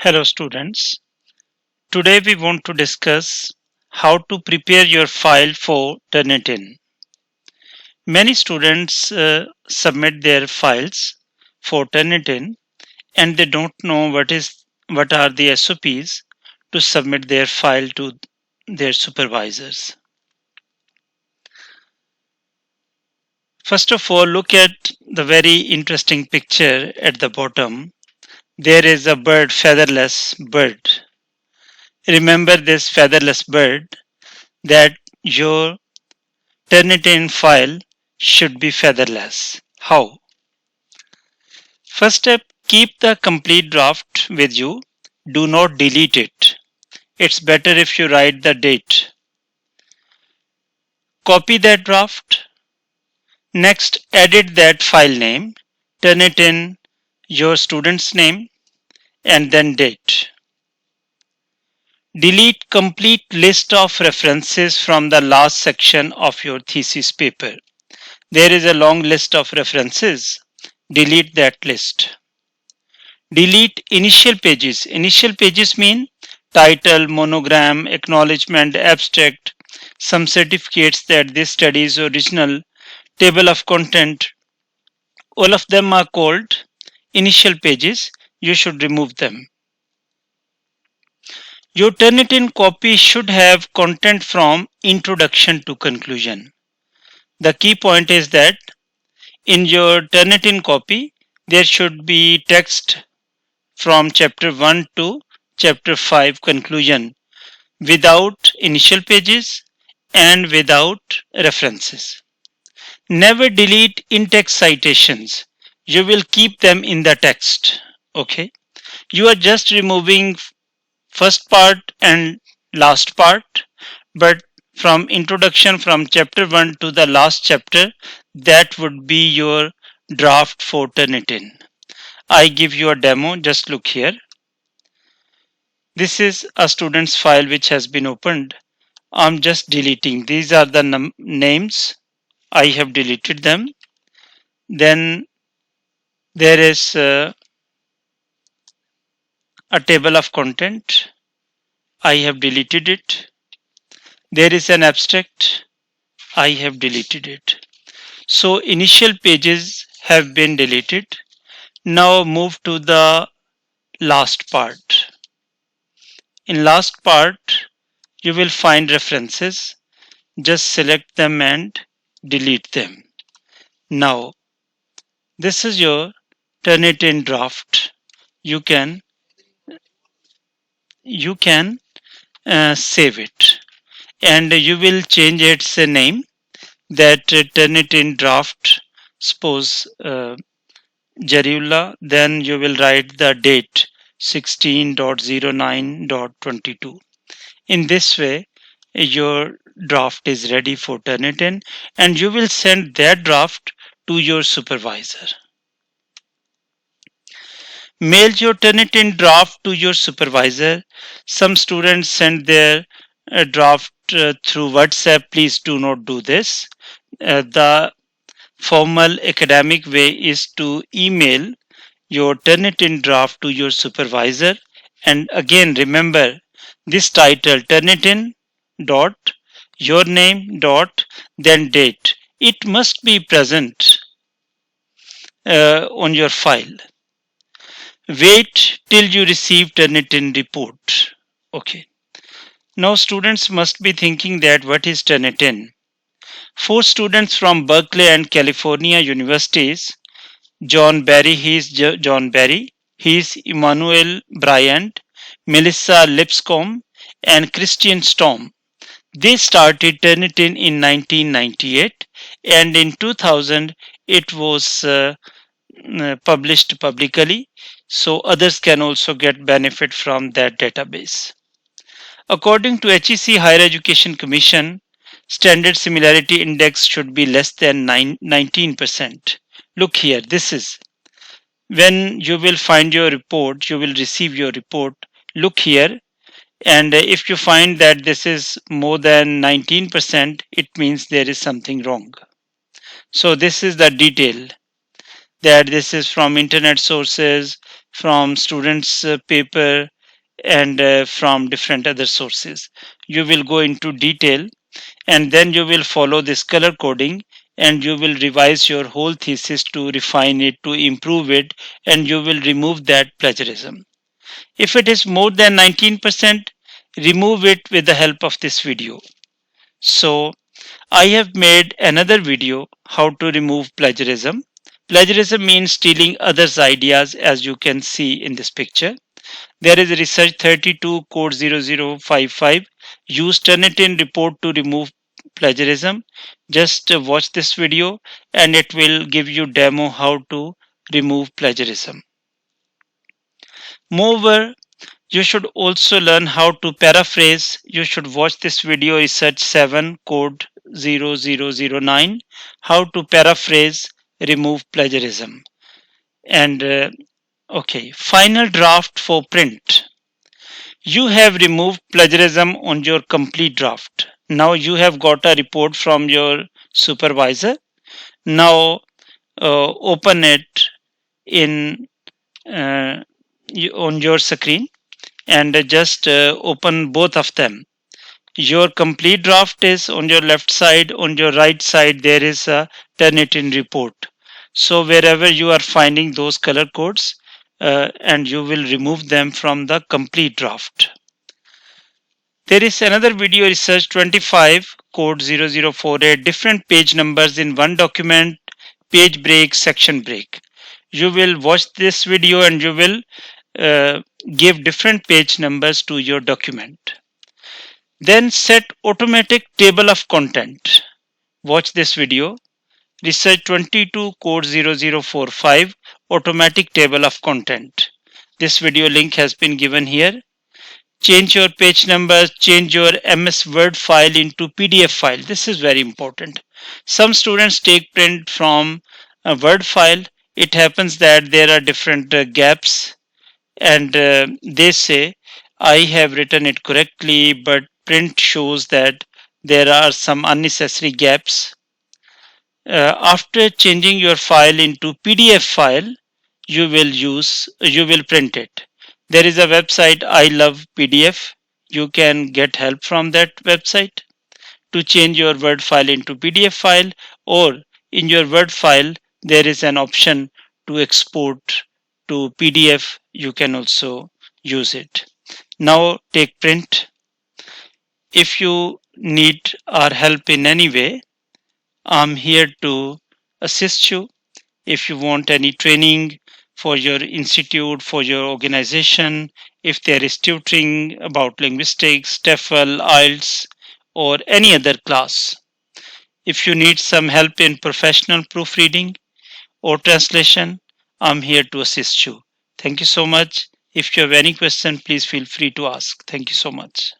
Hello students. Today we want to discuss how to prepare your file for Turnitin. Many students submit their files for Turnitin and they don't know what are the SOPs to submit their file to their supervisors. First of all, look at the very interesting picture at the bottom. There is a bird, featherless bird. Remember this featherless bird that your Turnitin file should be featherless. How? First step, keep the complete draft with you. Do not delete it. It's better if you write the date. Copy that draft. Next, edit that file name. Turn it in your student's name and then date. Delete complete list of references from the last section of your thesis paper. There is a long list of references. Delete that list. Delete initial pages. Initial pages mean title, monogram, acknowledgement, abstract, some certificates that this study is original, table of content. All of them are called initial pages. You should remove them. Your Turnitin copy should have content from introduction to conclusion. The key point is that in your Turnitin copy, there should be text from chapter 1 to chapter 5 conclusion without initial pages and without references. Never delete in-text citations. You will keep them in the text. Okay. You are just removing first part and last part, but from introduction from chapter 1 to the last chapter, that would be your draft for Turnitin. I give you a demo. Just look here. This is a student's file which has been opened. I'm just deleting. These are the names. I have deleted them. Then there is a table of content. I have deleted it. There is an abstract. I have deleted it. So initial pages have been deleted. Now move to the last part. In last part, you will find references. Just select them and delete them. Now, this is your Turnitin draft. You can save it, and you will change its name. That Turnitin draft. Suppose Jarula. Then you will write the date 16.09.22. In this way, your draft is ready for Turnitin and you will send that draft to your supervisor. Mail your Turnitin draft to your supervisor. Some students send their draft through WhatsApp. Please do not do this. The formal academic way is to email your Turnitin draft to your supervisor. And again, remember this title Turnitin dot your name dot then date. It must be present on your file. Wait till you receive Turnitin report. Okay. Now students must be thinking that what is Turnitin? 4 students from Berkeley and California universities. John Barry, he is John Barry. He is Emmanuel Bryant, Melissa Lipscomb, and Christian Storm. They started Turnitin in 1998, and in 2000 it was published publicly, so others can also get benefit from that database. According to HEC Higher Education Commission, standard similarity index should be less than 19%. Look here, this is when you will find your report, you will receive your report. Look here, and if you find that this is more than 19%, it means there is something wrong. So this is the detail that this is from internet sources, from students' paper and from different other sources. You will go into detail and then you will follow this color coding and you will revise your whole thesis to refine it, to improve it, and you will remove that plagiarism. If it is more than 19%, remove it with the help of this video. So I have made another video how to remove plagiarism. Plagiarism means stealing others' ideas, as you can see in this picture. There is a research 32 code 0055. Use Turnitin report to remove plagiarism. Just watch this video and it will give you demo how to remove plagiarism. Moreover, you should also learn how to paraphrase. You should watch this video research 7 code 0009 how to paraphrase remove plagiarism. And okay, final draft for print. You have removed plagiarism on your complete draft. Now you have got a report from your supervisor. Now open it in on your screen and just open both of them. Your complete draft is on your left side. On your right side, there is a Turnitin report. So wherever you are finding those color codes, and you will remove them from the complete draft. There is another video research 25 code 0048 different page numbers in one document, page break, section break. You will watch this video and you will give different page numbers to your document. Then set automatic table of content. Watch this video. Research 22 code 0045 automatic table of content. This video link has been given here. Change your page numbers, change your MS Word file into PDF file. This is very important. Some students take print from a Word file. It happens that there are different gaps and they say, I have written it correctly, but print shows that there are some unnecessary gaps. After changing your file into PDF file, you will print it. There is a website I love PDF. You can get help from that website to change your Word file into PDF file, or in your Word file there is an option to export to PDF. You can also use it. Now take print. If you need our help in any way, I'm here to assist you. If you want any training for your institute, for your organization, if there is tutoring about linguistics, TEFL, IELTS, or any other class. If you need some help in professional proofreading or translation, I'm here to assist you. Thank you so much. If you have any question, please feel free to ask. Thank you so much.